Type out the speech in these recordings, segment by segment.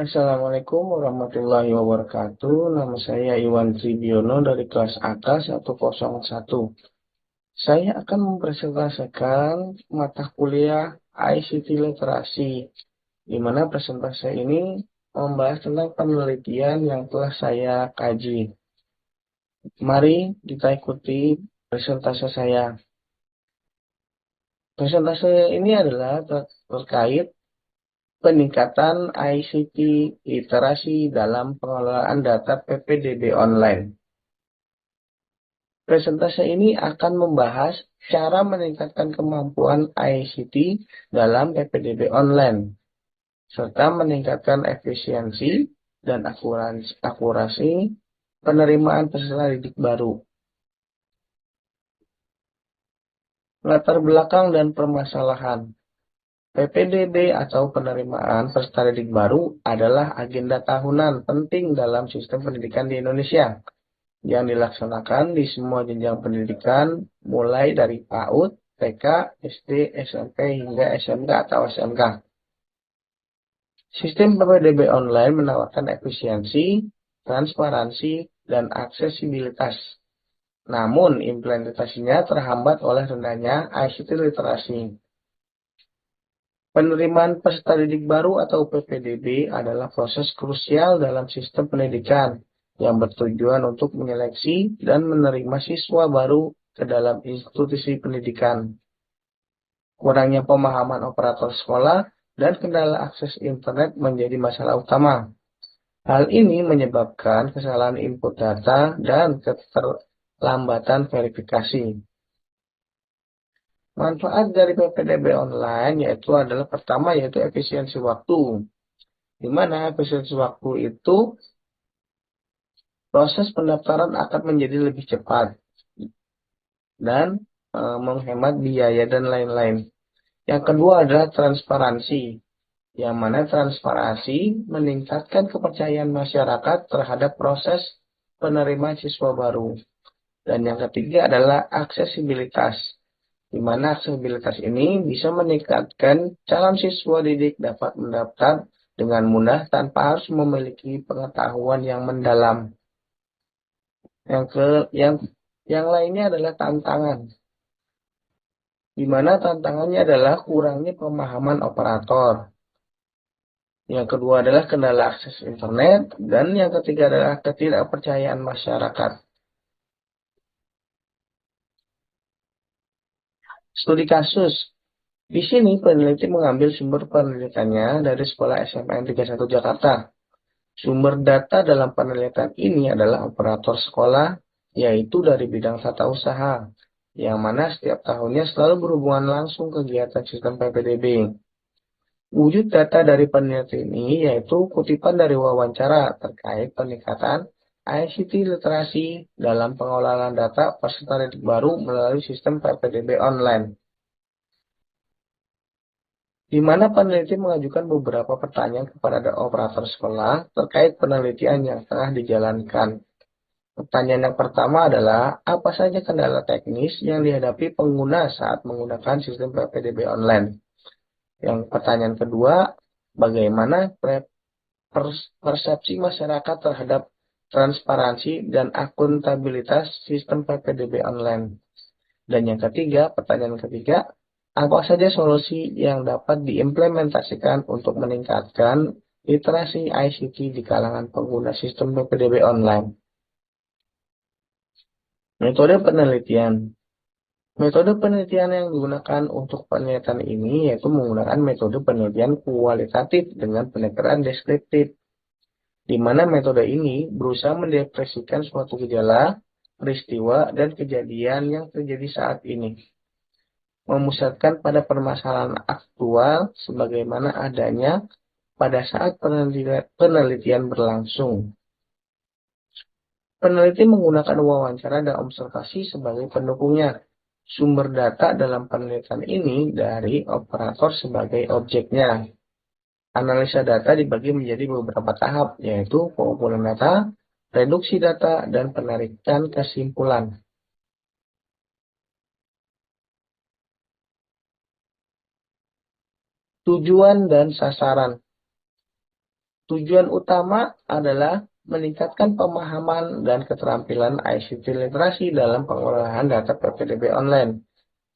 Assalamualaikum warahmatullahi wabarakatuh. Nama saya Iwan Tribiono dari kelas AK 101. Saya akan mempresentasikan mata kuliah ICT Literasi, di mana presentasi ini membahas tentang penelitian yang telah saya kaji. Mari kita ikuti presentasi saya. Presentasi ini adalah terkait peningkatan ICT literasi dalam pengelolaan data PPDB online. Presentasi ini akan membahas cara meningkatkan kemampuan ICT dalam PPDB online, serta meningkatkan efisiensi dan akurasi penerimaan peserta didik baru. Latar belakang dan permasalahan. PPDB atau penerimaan peserta didik baru adalah agenda tahunan penting dalam sistem pendidikan di Indonesia yang dilaksanakan di semua jenjang pendidikan mulai dari PAUD, TK, SD, SMP hingga SMK atau SMK. Sistem PPDB online menawarkan efisiensi, transparansi, dan aksesibilitas. Namun implementasinya terhambat oleh rendahnya ICT literasi. Penerimaan peserta didik baru atau PPDB adalah proses krusial dalam sistem pendidikan yang bertujuan untuk menyeleksi dan menerima siswa baru ke dalam institusi pendidikan. Kurangnya pemahaman operator sekolah dan kendala akses internet menjadi masalah utama. Hal ini menyebabkan kesalahan input data dan keterlambatan verifikasi. Manfaat dari PPDB online yaitu efisiensi waktu, di mana efisiensi waktu itu proses pendaftaran akan menjadi lebih cepat dan menghemat biaya dan lain-lain. Yang kedua adalah transparansi, yang mana transparansi meningkatkan kepercayaan masyarakat terhadap proses penerimaan siswa baru. Dan yang ketiga adalah aksesibilitas, di mana aksesibilitas ini bisa meningkatkan calon siswa didik dapat mendaftar dengan mudah tanpa harus memiliki pengetahuan yang mendalam. Yang lainnya adalah tantangan, di mana tantangannya adalah kurangnya pemahaman operator. Yang kedua adalah kendala akses internet, dan yang ketiga adalah ketidakpercayaan masyarakat. Studi kasus. Di sini peneliti mengambil sumber penelitiannya dari Sekolah SMN 31 Jakarta. Sumber data dalam penelitian ini adalah operator sekolah, yaitu dari bidang tata usaha, yang mana setiap tahunnya selalu berhubungan langsung kegiatan sistem PPDB. Wujud data dari penelitian ini yaitu kutipan dari wawancara terkait peningkatan ICT literasi dalam pengelolaan data peserta didik baru melalui sistem PPDB online, di mana peneliti mengajukan beberapa pertanyaan kepada operator sekolah terkait penelitian yang tengah dijalankan. Pertanyaan yang pertama adalah, apa saja kendala teknis yang dihadapi pengguna saat menggunakan sistem PPDB online? Yang pertanyaan kedua, bagaimana persepsi masyarakat terhadap transparansi dan akuntabilitas sistem PPDB online? Dan yang ketiga, pertanyaan ketiga, apa saja solusi yang dapat diimplementasikan untuk meningkatkan literasi ICT di kalangan pengguna sistem PPDB online? Metode penelitian. Metode penelitian yang digunakan untuk penelitian ini yaitu menggunakan metode penelitian kualitatif dengan pendekatan deskriptif, di mana metode ini berusaha mendepresikan suatu gejala, peristiwa, dan kejadian yang terjadi saat ini, memusatkan pada permasalahan aktual sebagaimana adanya pada saat penelitian berlangsung. Peneliti menggunakan wawancara dan observasi sebagai pendukungnya. Sumber data dalam penelitian ini dari operator sebagai objeknya. Analisa data dibagi menjadi beberapa tahap, yaitu pengumpulan data, reduksi data, dan penarikan kesimpulan. Tujuan dan sasaran. Tujuan utama adalah meningkatkan pemahaman dan keterampilan ICT literasi dalam pengolahan data PPDB online.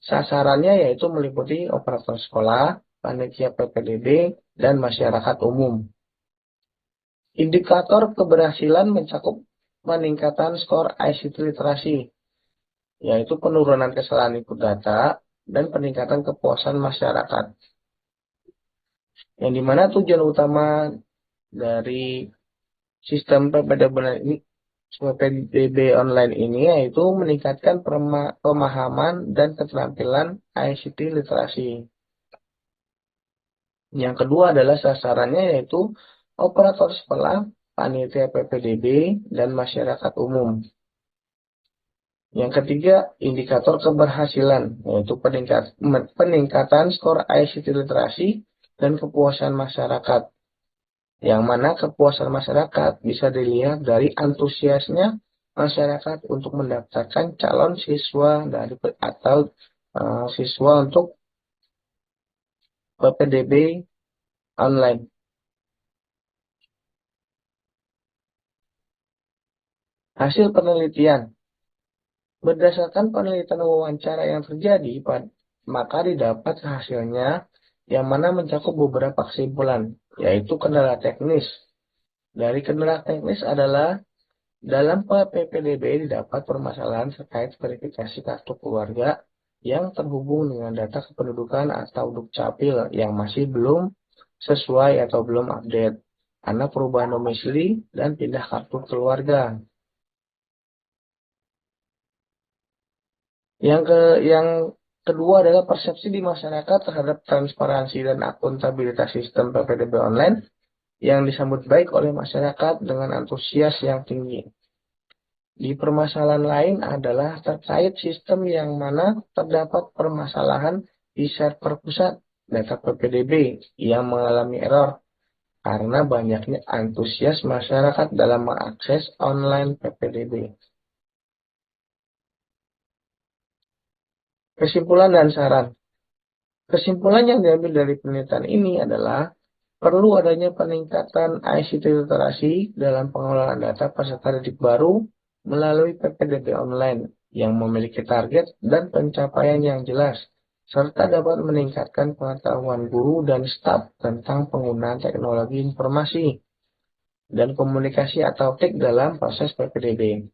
Sasarannya yaitu meliputi operator sekolah, panitia PPDB, dan masyarakat umum. Indikator keberhasilan mencakup peningkatan skor ICT literasi, yaitu penurunan kesalahan input data dan peningkatan kepuasan masyarakat. Yang dimana tujuan utama dari sistem PPDB online ini yaitu meningkatkan pemahaman dan keterampilan ICT literasi. Yang kedua adalah sasarannya yaitu operator sekolah, panitia PPDB, dan masyarakat umum. Yang ketiga, indikator keberhasilan, yaitu peningkatan skor ICT literasi dan kepuasan masyarakat. Yang mana kepuasan masyarakat bisa dilihat dari antusiasnya masyarakat untuk mendaftarkan calon siswa atau siswa untuk PPDB online. Hasil penelitian. Berdasarkan penelitian wawancara yang terjadi, maka didapat hasilnya yang mana mencakup beberapa kesimpulan, yaitu kendala teknis. Dari kendala teknis adalah dalam PPDB didapat permasalahan terkait verifikasi kartu keluarga yang terhubung dengan data kependudukan atau Dukcapil yang masih belum sesuai atau belum update karena perubahan domisili dan pindah kartu keluarga. Yang kedua adalah persepsi di masyarakat terhadap transparansi dan akuntabilitas sistem PPDB online yang disambut baik oleh masyarakat dengan antusias yang tinggi. Di permasalahan lain adalah terkait sistem yang mana terdapat permasalahan di server pusat data PPDB yang mengalami error karena banyaknya antusias masyarakat dalam mengakses online PPDB. Kesimpulan dan saran. Kesimpulan yang diambil dari penelitian ini adalah perlu adanya peningkatan ICT literasi dalam pengelolaan data peserta didik baru melalui PPDB online yang memiliki target dan pencapaian yang jelas, serta dapat meningkatkan pengetahuan guru dan staf tentang penggunaan teknologi informasi dan komunikasi atau TIK dalam proses PPDB.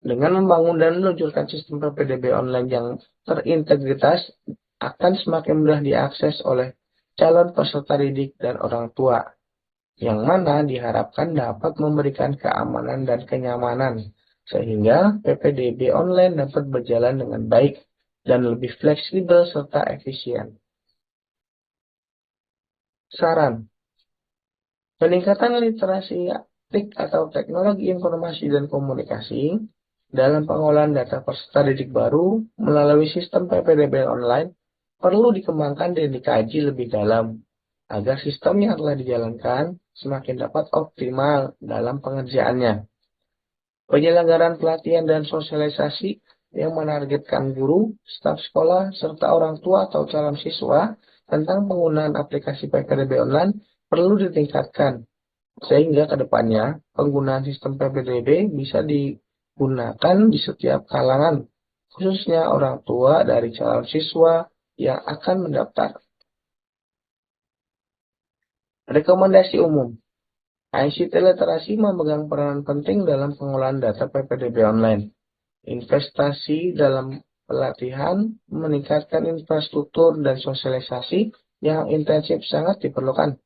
Dengan membangun dan meluncurkan sistem PPDB online yang terintegritas, akan semakin mudah diakses oleh calon peserta didik dan orang tua, yang mana diharapkan dapat memberikan keamanan dan kenyamanan, sehingga PPDB online dapat berjalan dengan baik dan lebih fleksibel serta efisien. Saran. Peningkatan literasi TIK atau teknologi informasi dan komunikasi dalam pengolahan data peserta didik baru melalui sistem PPDB online perlu dikembangkan dan dikaji lebih dalam agar sistem yang telah dijalankan semakin dapat optimal dalam pengerjaannya. Penyelenggaraan pelatihan dan sosialisasi yang menargetkan guru, staf sekolah, serta orang tua atau calon siswa tentang penggunaan aplikasi PPDB online perlu ditingkatkan, sehingga ke depannya penggunaan sistem PPDB bisa digunakan di setiap kalangan, khususnya orang tua dari calon siswa yang akan mendaftar. Rekomendasi umum. ICT literasi memegang peranan penting dalam pengolahan data PPDB online. Investasi dalam pelatihan, meningkatkan infrastruktur dan sosialisasi yang intensif sangat diperlukan.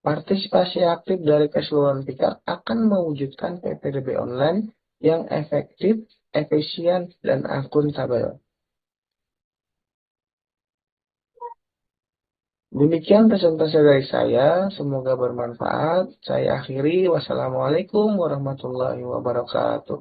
Partisipasi aktif dari keseluruhan pihak akan mewujudkan PPDB online yang efektif, efisien, dan akuntabel. Demikian presentasi dari saya, semoga bermanfaat. Saya akhiri, wassalamualaikum warahmatullahi wabarakatuh.